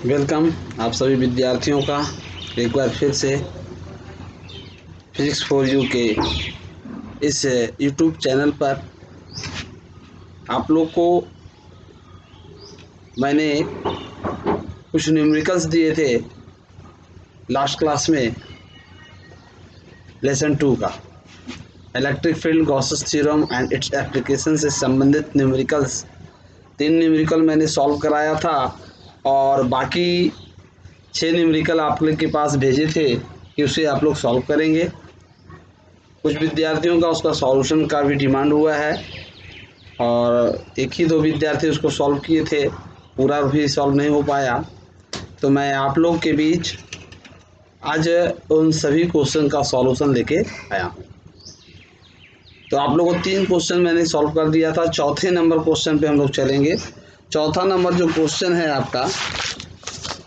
Welcome आप सभी विद्यार्थियों का एक बार फिर से फिजिक्स फॉर यू के इस यूट्यूब चैनल पर आप लोग को मैंने कुछ न्यूमेरिकल्स दिए थे लास्ट क्लास में लेसन 2 का electric field Gauss's theorem and its application से संबंधित न्यूमेरिकल्स 3 न्यूमेरिकल मैंने सॉल्व कराया था और बाकी 6 न्यूमेरिकल आप लोग के पास भेजे थे कि उसे आप लोग सॉल्व करेंगे। कुछ विद्यार्थियों का उसका सॉल्यूशन का भी डिमांड हुआ है और एक ही 2 विद्यार्थी उसको सॉल्व किए थे, पूरा भी सॉल्व नहीं हो पाया। तो मैं आप लोग के बीच आज उन सभी क्वेश्चन का सॉल्यूशन लेके आया हूँ। तो आप लोगों को 3 क्वेश्चन मैंने सॉल्व कर दिया था। चौथे नंबर क्वेश्चन पे हम लोग चलेंगे। चौथा नंबर जो क्वेश्चन है आपका,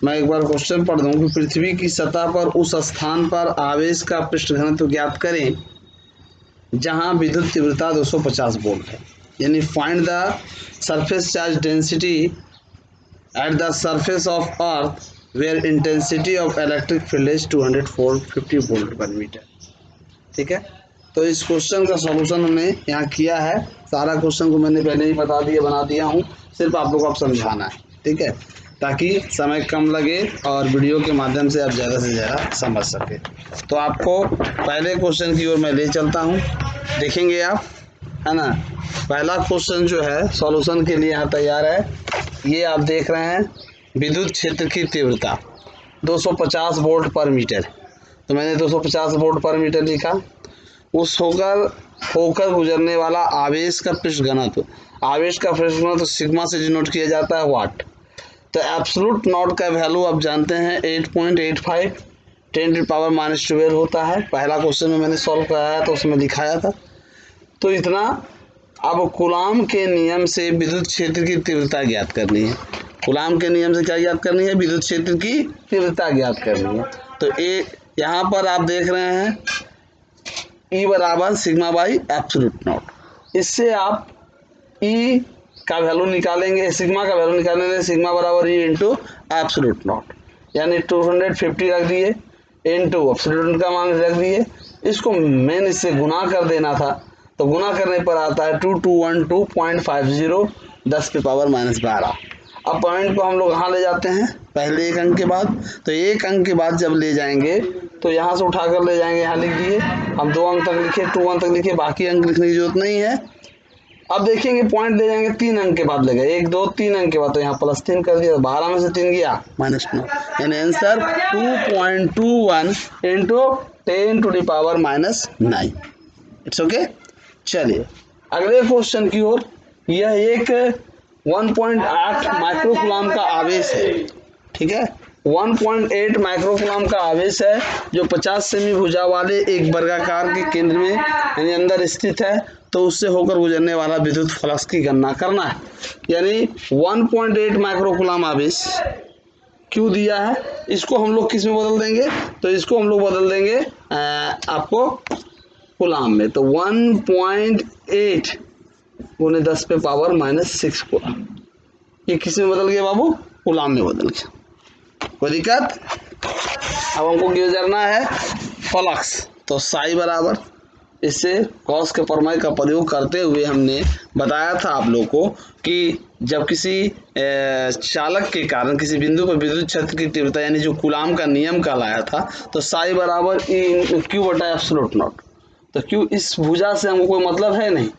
मैं एक बार क्वेश्चन पढ़ दूँ कि पृथ्वी की सतह पर उस स्थान पर आवेश का पृष्ठ घनत्व ज्ञात करें जहां विद्युत तीव्रता 250 वोल्ट है। यानी find the surface charge density at the surface of earth where intensity of electric field is 250 volt per meter. ठीक है, तो इस क्वेश्चन का सॉल्यूशन हमने यहाँ किया है। सारा क्वेश्चन को मैंने पहले ही बना दिया हूँ, सिर्फ आप लोगों को अब समझाना है। ठीक है, ताकि समय कम लगे और वीडियो के माध्यम से आप ज़्यादा से ज़्यादा समझ सके। तो आपको पहले क्वेश्चन की ओर मैं ले चलता हूँ, देखेंगे आप, है ना। पहला क्वेश्चन जो है सॉल्यूशन के लिए यहाँ तैयार है। ये आप देख रहे हैं, विद्युत क्षेत्र की तीव्रता 250 वोल्ट पर मीटर। तो मैंने 250 वोल्ट पर मीटर लिखा। उस होकर गुजरने वाला आवेश का पृष्ठ घनत्व, आवेश का पृष्ठ घनत्व सिग्मा से डिनोट किया जाता है वाट। तो एब्सोल्यूट नॉट का वैल्यू आप जानते हैं 8.85 10⁻⁻12 होता है। पहला क्वेश्चन में मैंने सॉल्व कराया तो उसमें दिखाया था। तो इतना। अब कूलाम के नियम से विद्युत क्षेत्र की तीव्रता ज्ञात करनी है। कूलाम के नियम से क्या ज्ञात करनी है? विद्युत क्षेत्र की तीव्रता ज्ञात करनी है। तो यहाँ पर आप देख रहे हैं E बराबर सिग्मा बाई एब्सोल्यूट नॉट। इससे आप E का वैल्यू निकालेंगे, सिग्मा का वैल्यू निकालेंगे। सिग्मा बराबर E इंटू एब्सोल्यूट नॉट, यानी 250 रख दिए इंटू एब्सोल्यूट का मान रख दिए। इसको मेन इससे गुना कर देना था, तो गुना करने पर आता है 2212.50 10⁻⁻12। अब पॉइंट को हम लोग कहाँ ले जाते हैं? पहले एक अंक के बाद। तो एक अंक के बाद जब ले जाएंगे तो यहाँ से उठाकर ले जाएंगे, यहाँ लिख दिए। हम 2 अंक तक लिखे, 2 अंक तक लिखे, बाकी अंक लिखने की जरूरत नहीं है। अब देखेंगे पॉइंट ले जाएंगे 3 अंक के बाद ले गए, 1 2 3 अंक के बाद, तो यहाँ +3 कर दिया। 12 में से 3 गया -9, यानी आंसर 2.21 इंटू 10⁻⁻9। It's okay. चलिए अगले क्वेश्चन की ओर। यह एक 1.8 माइक्रोकूलम का आवेश है। ठीक है, 1.8 माइक्रोकूलम का आवेश है जो 50 सेमी भुजा वाले एक वर्गाकार के केंद्र में यानी अंदर स्थित है। तो उससे होकर गुजरने वाला विद्युत फ्लक्स की गणना करना है। यानी 1.8 माइक्रोकूलम आवेश क्यों दिया है, इसको हम लोग किस में बदल देंगे? तो इसको हम लोग बदल देंगे आपको कूलम में। तो 1.8 गुने 10⁻⁻6 कूलम, ये किस में बदल गया बाबू? कूलम में बदल गया। कोई दिक्कत? अब हमको गुजरना है फ्लक्स, तो साई बराबर, इससे कॉस के प्रमेय का प्रयोग करते हुए हमने बताया था आप लोगों को कि जब किसी चालक के कारण किसी बिंदु पर विद्युत क्षेत्र की तीव्रता यानी जो कूलम का नियम कहलाया था, तो साई बराबर क्यू बटा एब्सोल्यूट नॉट। तो क्यू इस भुजा से हमको कोई मतलब है नहीं,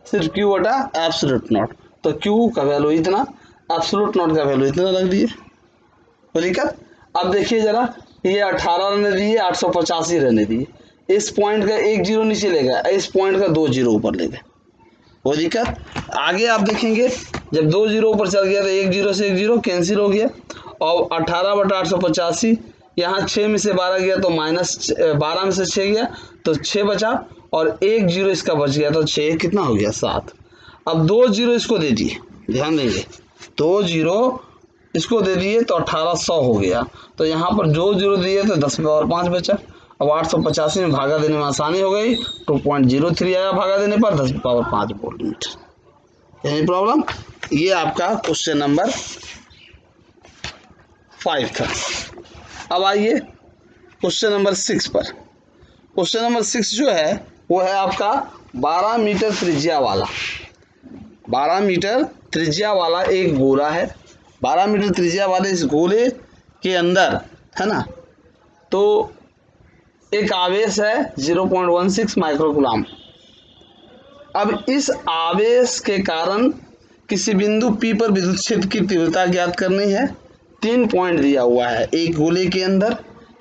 सिर्फ क्यू बटा एब्सोल्यूट नॉट। तो क्यू का वैल्यू इतना, एब्सोल्यूट नॉट का वैल्यू इतना रख दिए। कोई दिक्कत? अब देखिए जरा, ये 18 रहने दिए, 885 रहने दिए। इस पॉइंट का 1 0 नीचे ले गया, इस पॉइंट का 2 0 ऊपर ले गए। कोई दिक्कत? आगे आप देखेंगे जब 2 0 ऊपर चल गया तो 1 0 से 1 0 कैंसिल हो गया, और 18 बटा 885, यहाँ 6 में से 12 गया तो -12 में से 6 गया तो 6 बचा, और 1 0 इसका बच गया तो 6 कितना हो गया? 7। अब 2 0 इसको दे दिए, ध्यान देंगे, 2 0 इसको दे दिए तो 1800 हो गया। तो यहाँ पर जो 0 दिए तो 10⁻5 बचा। अब 885 में भागा देने में आसानी हो गई, 2.03 आया भागा देने पर 10⁻5 वोल्ट मीटर। Any problem? ये आपका क्वेश्चन नंबर 5 था। अब आइए क्वेश्चन नंबर 6 पर। क्वेश्चन नंबर 6 जो है वो है आपका 12 मीटर त्रिज्या वाला, 12 मीटर त्रिज्या वाला एक गोला है। 12 मीटर त्रिज्या वाले इस गोले के अंदर, है ना, तो एक आवेश है 0.16 माइक्रोकूलम। अब इस आवेश के कारण किसी बिंदु P पर विद्युत क्षेत्र की तीव्रता ज्ञात करनी है। 3 पॉइंट दिया हुआ है, एक गोले के अंदर,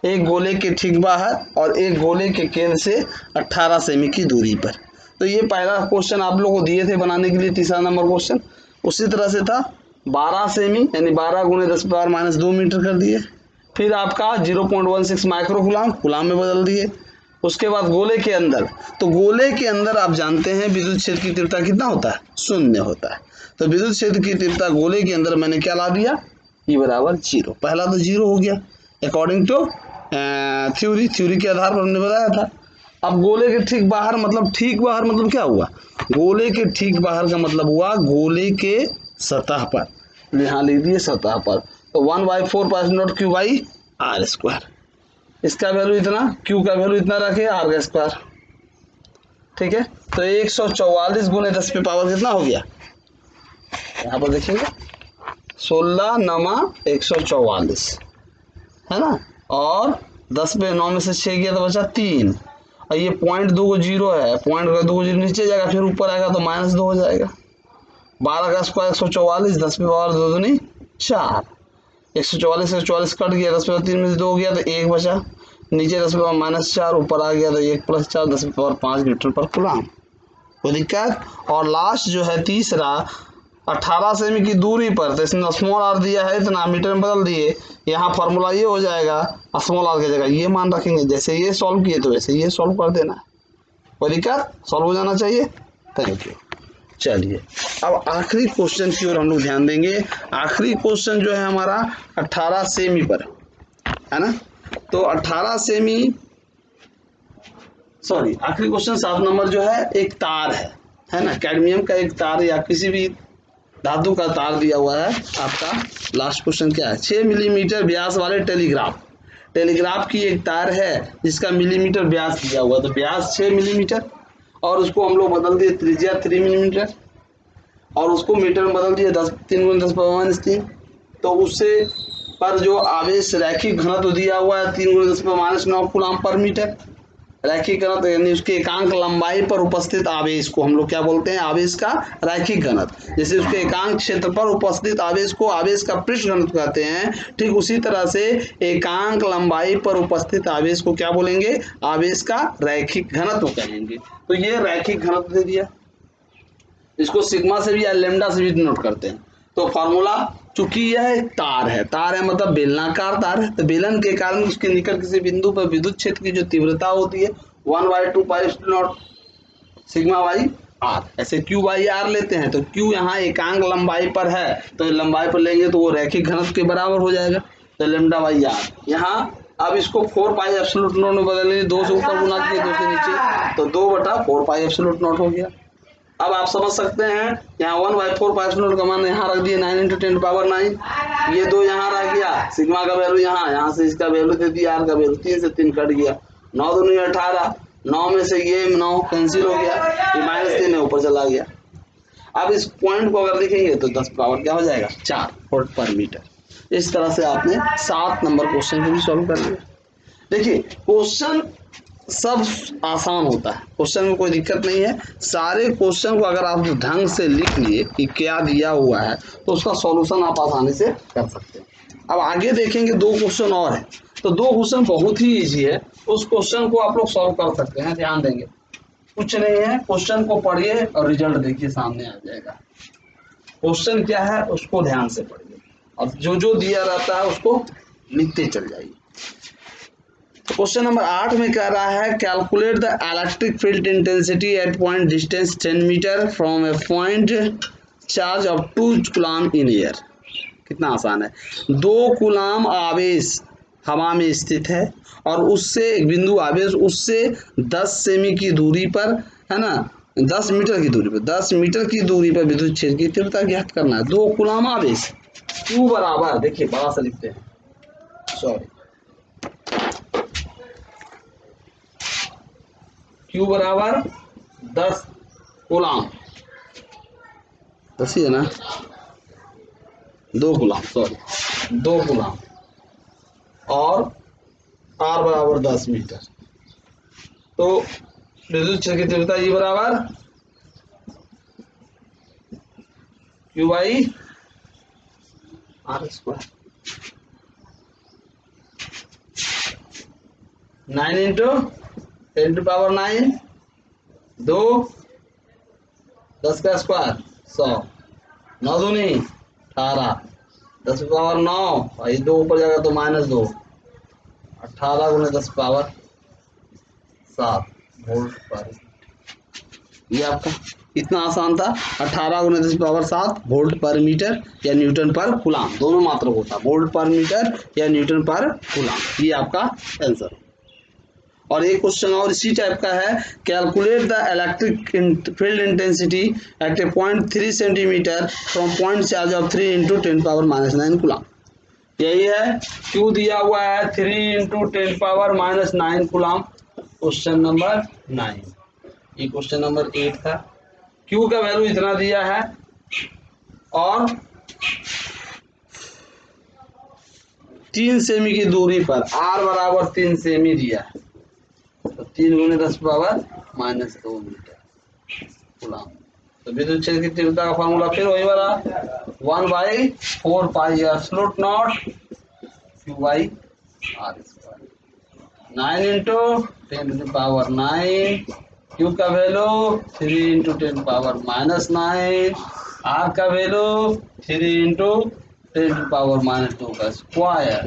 एक गोले के ठीक बाहर और एक गोले के केंद्र से 18 सेमी की दूरी पर। तो ये पहला क्वेश्चन आप लोगों को दिए थे बनाने के लिए, तीसरा नंबर क्वेश्चन उसी तरह से था। 12 सेमी यानी 12 गुणे 10⁻² मीटर कर दिए, फिर आपका 0.16 माइक्रोकूलम कूलम में बदल दिए। उसके बाद गोले के अंदर, तो गोले के अंदर आप जानते हैं विद्युत क्षेत्र की तीव्रता कितना होता है, 0 होता है। तो विद्युत क्षेत्र की तीव्रता गोले के अंदर मैंने क्या ला दिया, E बराबर 0। पहला तो 0 हो गया अकॉर्डिंग टू थ्योरी के आधार पर हमने बताया था। अब गोले के ठीक बाहर मतलब, ठीक बाहर मतलब क्या हुआ, गोले के ठीक बाहर का मतलब हुआ गोले के सतह पर, यहाँ लिख दिए सतह पर। तो 1/4 पाई क्यू बाई आर स्क्वायर, इसका वैल्यू इतना, क्यू का वैल्यू इतना रखे, आर का स्क्वायर, ठीक है। तो 144 गुणे 10 पे पावर कितना हो गया, यहाँ पर देखिएगा 16 नमा 144, है ना, और 10 पे 9 में से 6 गया तो बचा 3, और ये 0.2 को 0 है, 0.2 को 0 नीचे जाएगा, फिर ऊपर आएगा तो -2 हो जाएगा। 12 का स्क्वायर 144, 10 पे पावर 2 दूनी 4, 144 से 44 कट गया, 10 पे पावर 3 में से 2 गया तो 1 बचा, नीचे 10 पे पावर -4, ऊपर आ गया तो 1 + 4, 10 पे पावर 5 मीटर पर कूलम। कोई दिक्कत। और लास्ट जो है तीसरा 18 सेमी की दूरी पर, तो इसमें स्मॉल आर दिया है इतना, मीटर में बदल दिए, यहाँ फॉर्मूला ये हो जाएगा, स्मॉल आर की जगह ये मान रखेंगे। जैसे ये सॉल्व किए तो वैसे ये सॉल्व कर देना, कोई दिक्कत, सॉल्व हो जाना चाहिए। Thank you. चलिए अब आखिरी क्वेश्चन की ओर हम लोग ध्यान देंगे। आखिरी क्वेश्चन जो है हमारा 18 सेमी पर है ना, तो 18 सेमी, सॉरी आखिरी क्वेश्चन 7 नंबर जो है, एक तार है ना, कैडमियम का एक तार या किसी भी धातु का तार दिया हुआ है आपका। लास्ट क्वेश्चन क्या है, 6 मिलीमीटर व्यास वाले टेलीग्राफ की एक तार है जिसका मिलीमीटर व्यास दिया हुआ है। तो व्यास 6 मिलीमीटर और उसको हम लोग बदल दिए त्रिज्या 3 मिलीमीटर और उसको मीटर में बदल दिया 3 × 10⁻³ तो उससे पर जो आवेश रैखिक घनत्व दिया हुआ है 3 × 10⁻⁹ कूलम पर मीटर। रैखिक घनत्व यानी उसके एकांक लंबाई पर उपस्थित आवेश को हम लोग क्या बोलते हैं, आवेश का रैखिक घनत्व। जैसे उसके एकांक क्षेत्र पर उपस्थित आवेश को आवेश का पृष्ठ घनत्व कहते हैं, ठीक उसी तरह से एकांक लंबाई पर उपस्थित आवेश को क्या बोलेंगे, आवेश का रैखिक घनत्व कहेंगे। तो ये रैखिक घनत्व दे दिया, इसको सिग्मा से भी या लैम्डा से भी डिनोट करते हैं। तो फॉर्मूला, चूंकि यह एक तार है मतलब बेलनाकार तार है, तो बेलन के कारण उसके निकट किसी बिंदु पर विद्युत क्षेत्र की जो तीव्रता होती है 1/2 पाई सिग्मा बाई आर, ऐसे Q बाई आर लेते हैं। तो Q यहाँ एकांक लंबाई पर है, तो लंबाई पर लेंगे तो वो रैखिक घनत्व के बराबर हो जाएगा, तो लैम्डा बाई आर। यहाँ अब इसको 4 पाई एप्सिलूट नॉट में बदलेंगे, 2 से ऊपर गुना किए 2 से नीचे, तो 2/4 पाई एप्सिलूट नॉट हो गया। अब आप समझ सकते हैं, यहाँ 1/4 पाई एप्सिलूट का मान यहाँ रख दिए 9 × 10⁹, ये 2 यहाँ रह गया, सिग्मा का वैल्यू यहाँ से इसका वैल्यू दे दिया, आर का वैल्यू 3 से 3 कट गया, 9 दूनी 18, 9 में से ये 9 कैंसिल हो गया, ये -3 है ऊपर चला गया। अब इस पॉइंट को अगर देखेंगे तो 10 पावर क्या हो जाएगा 4 वोल्ट पर मीटर। इस तरह से आपने 7 नंबर क्वेश्चन को भी सॉल्व कर लिया। देखिए क्वेश्चन सब आसान होता है, क्वेश्चन में कोई दिक्कत नहीं है। सारे क्वेश्चन को अगर आप ढंग से लिख लिए कि क्या दिया हुआ है तो उसका सॉल्यूशन आप आसानी से कर सकते हैं। अब आगे देखेंगे 2 क्वेश्चन और है, तो 2 क्वेश्चन बहुत ही इजी है, उस क्वेश्चन को आप लोग सॉल्व कर सकते हैं। ध्यान देंगे, कुछ नहीं है, क्वेश्चन को पढ़िए और रिजल्ट देखिए सामने आ जाएगा। क्वेश्चन क्या है उसको ध्यान से पढ़िए, अब जो जो दिया रहता है उसको लिखते चल जाइए। क्वेश्चन नंबर 8 में कह रहा है calculate the electric field intensity at point distance 10 meter from a point charge of 2 coulomb in air. कितना आसान है, 2 कूलम आवेश हवा में स्थित है और उससे एक बिंदु आवेश उससे 10 सेमी की दूरी पर, है ना, 10 मीटर की दूरी पर, 10 मीटर की दूरी पर विद्युत क्षेत्र की तीव्रता ज्ञात करना है। 2 कूलम आवेश, Q बराबर, देखिए बड़ा सा लिखते हैं, सॉरी, Q बराबर 10 कूलाम, 10 ही है ना, 2 कूलाम, सॉरी 2 कूलाम, और R बराबर 10 मीटर। तो विद्युत क्षेत्र की तीव्रता E बराबर Q by R square, 9 into 10⁹, 2 10 का स्क्वायर 100, 9 दूनी 18, 10⁹9, और ये 2 ऊपर जाएगा तो -2, 18 गुने 10⁻7 वोल्ट पर। ये आपका इतना आसान था, 18 गुने 10⁻7 वोल्ट पर मीटर या न्यूटन पर कूलाम, दोनों मात्रक होता, वोल्ट पर मीटर या न्यूटन पर कूलाम। ये आपका आंसर। और एक क्वेश्चन और इसी टाइप का है, calculate the electric field intensity eight A point 3 centimetre from point charge of 3 into 10⁻⁹ coulomb. यही है, क्यू दिया हुआ है 3 इंटू 10⁻⁹ कूलाम, क्वेश्चन नंबर 9। ये क्वेश्चन नंबर 8 था। क्यू का वैल्यू इतना दिया है और 3 सेमी की दूरी पर R बराबर 3 सेमी दिया है, तो 3 गुने 10⁻⁻2 मीटर कूलाम। तो विद्युत क्षेत्र की तीव्रता का फॉर्मूला फिर वही वाला, 1/4 pi absolute naught Q by R square, 9 into 10⁹9, Q का वैल्यू 3 इंटू 10⁻⁻9, R का वैल्यू 3 इंटू 10⁻⁻2 का स्क्वायर।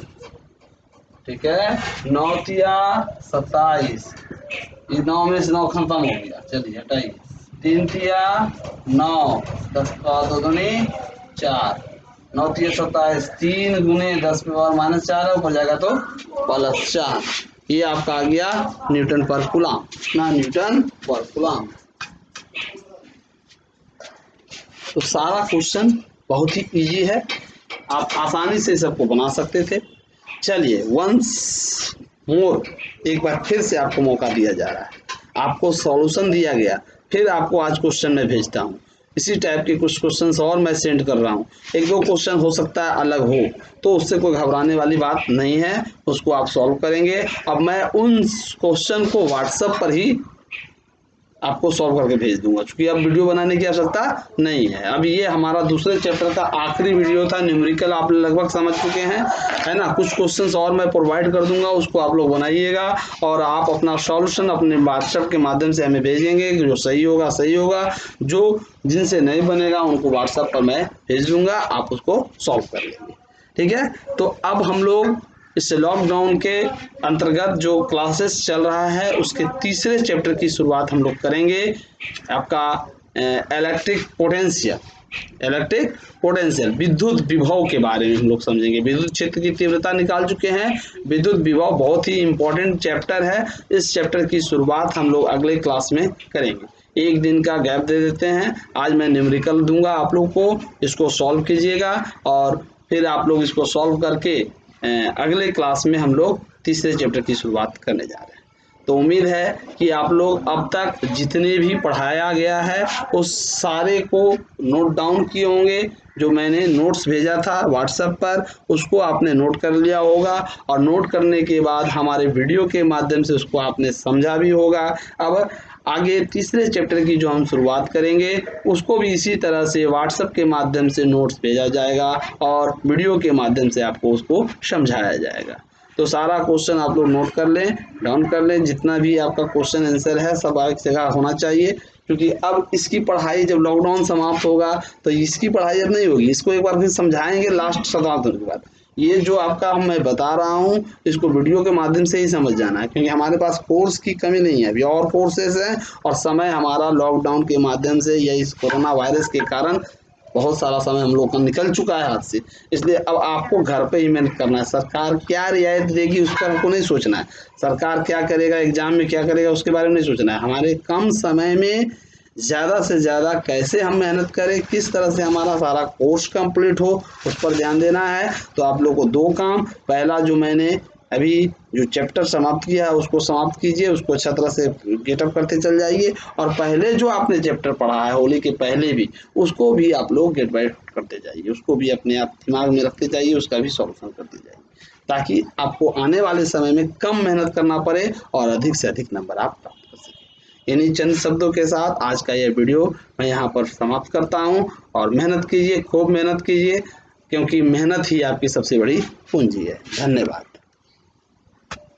ठीक है, 9 तिया 27, ये 9 में से 9 खत्म हो गया, चलिए हटाइए, 3 तिया 9, 10 का 2 दूनी 4, 9 तिया 27, 3 गुने 10⁻⁻4 ऊपर जाएगा तो +4। ये आपका आ गया न्यूटन पर कूलाम, ना न्यूटन पर कूलाम। तो सारा क्वेश्चन बहुत ही इजी है, आप आसानी से सबको बना सकते थे। चलिए वंस मोर, एक बार फिर से आपको मौका दिया जा रहा है, आपको सॉल्यूशन दिया गया, फिर आपको आज क्वेश्चन में भेजता हूँ। इसी टाइप के कुछ क्वेश्चंस और मैं सेंड कर रहा हूँ, 1-2 क्वेश्चन हो सकता है अलग हो, तो उससे कोई घबराने वाली बात नहीं है, उसको आप सॉल्व करेंगे। अब मैं उन क्वेश्चन को व्हाट्सएप पर ही आपको सॉल्व करके भेज दूंगा, क्योंकि अब वीडियो बनाने की आवश्यकता नहीं है। अब ये हमारा दूसरे चैप्टर का आखिरी वीडियो था, न्यूमेरिकल आप लगभग समझ चुके हैं, है ना। कुछ क्वेश्चंस और मैं प्रोवाइड कर दूंगा, उसको आप लोग बनाइएगा और आप अपना सॉल्यूशन अपने व्हाट्सएप के माध्यम से हमें भेजेंगे, जो सही होगा सही होगा, जो जिनसे नहीं बनेगा उनको व्हाट्सएप पर मैं भेज दूंगा, आप उसको सॉल्व कर लेंगे। ठीक है, तो अब हम लोग इस लॉकडाउन के अंतर्गत जो क्लासेस चल रहा है उसके तीसरे चैप्टर की शुरुआत हम लोग करेंगे। आपका इलेक्ट्रिक पोटेंशियल विद्युत विभव के बारे में हम लोग समझेंगे। विद्युत क्षेत्र की तीव्रता निकाल चुके हैं, विद्युत विभव बहुत ही इंपॉर्टेंट चैप्टर है। इस चैप्टर की शुरुआत हम लोग अगले क्लास में करेंगे। एक दिन का गैप दे देते हैं, आज मैं न्यूमेरिकल दूंगा आप लोग को, इसको सॉल्व कीजिएगा और फिर आप लोग इसको सॉल्व करके अगले क्लास में हम लोग तीसरे चैप्टर की शुरुआत करने जा रहे हैं। तो उम्मीद है कि आप लोग अब तक जितने भी पढ़ाया गया है उस सारे को नोट डाउन किए होंगे। जो मैंने नोट्स भेजा था व्हाट्सएप पर उसको आपने नोट कर लिया होगा, और नोट करने के बाद हमारे वीडियो के माध्यम से उसको आपने समझा भी होगा। अब आगे तीसरे चैप्टर की जो हम शुरुआत करेंगे उसको भी इसी तरह से व्हाट्सएप के माध्यम से नोट्स भेजा जाएगा और वीडियो के माध्यम से आपको उसको समझाया जाएगा। तो सारा क्वेश्चन आप लोग नोट कर लें, डाउन कर लें, जितना भी आपका क्वेश्चन आंसर है सब एक जगह होना चाहिए, क्योंकि अब इसकी पढ़ाई जब लॉकडाउन समाप्त होगा तो इसकी पढ़ाई अब नहीं होगी, इसको एक बार फिर समझाएंगे लास्ट 7 दिन के बाद। ये जो आपका मैं बता रहा हूँ इसको वीडियो के माध्यम से ही समझ जाना है, क्योंकि हमारे पास कोर्स की कमी नहीं है, अभी और कोर्सेज हैं और समय हमारा लॉकडाउन के माध्यम से या इस कोरोना वायरस के कारण बहुत सारा समय हम लोग का निकल चुका है हाथ से। इसलिए अब आपको घर पे ही मेहनत करना है। सरकार क्या रियायत देगी उस पर हमको नहीं सोचना है, सरकार क्या करेगा एग्जाम में क्या करेगा उसके बारे में नहीं सोचना है। हमारे कम समय में ज़्यादा से ज़्यादा कैसे हम मेहनत करें, किस तरह से हमारा सारा कोर्स कंप्लीट हो, उस पर ध्यान देना है। तो आप लोग को 2 काम, पहला जो मैंने अभी जो चैप्टर समाप्त किया है उसको समाप्त कीजिए, उसको अच्छा तरह से गेटअप करते चल जाइए, और पहले जो आपने चैप्टर पढ़ा है होली के पहले भी, उसको भी आप लोग गेट बाय करते जाइए, उसको भी अपने आप दिमाग में रखते जाइए, उसका भी सॉल्यूशन करते जाइए, ताकि आपको आने वाले समय में कम मेहनत करना पड़े और अधिक से अधिक नंबर आप प्राप्त कर सकें। इन्हीं चंद शब्दों के साथ आज का यह वीडियो मैं यहाँ पर समाप्त करता हूँ। और मेहनत कीजिए, खूब मेहनत कीजिए, क्योंकि मेहनत ही आपकी सबसे बड़ी पूंजी है। धन्यवाद।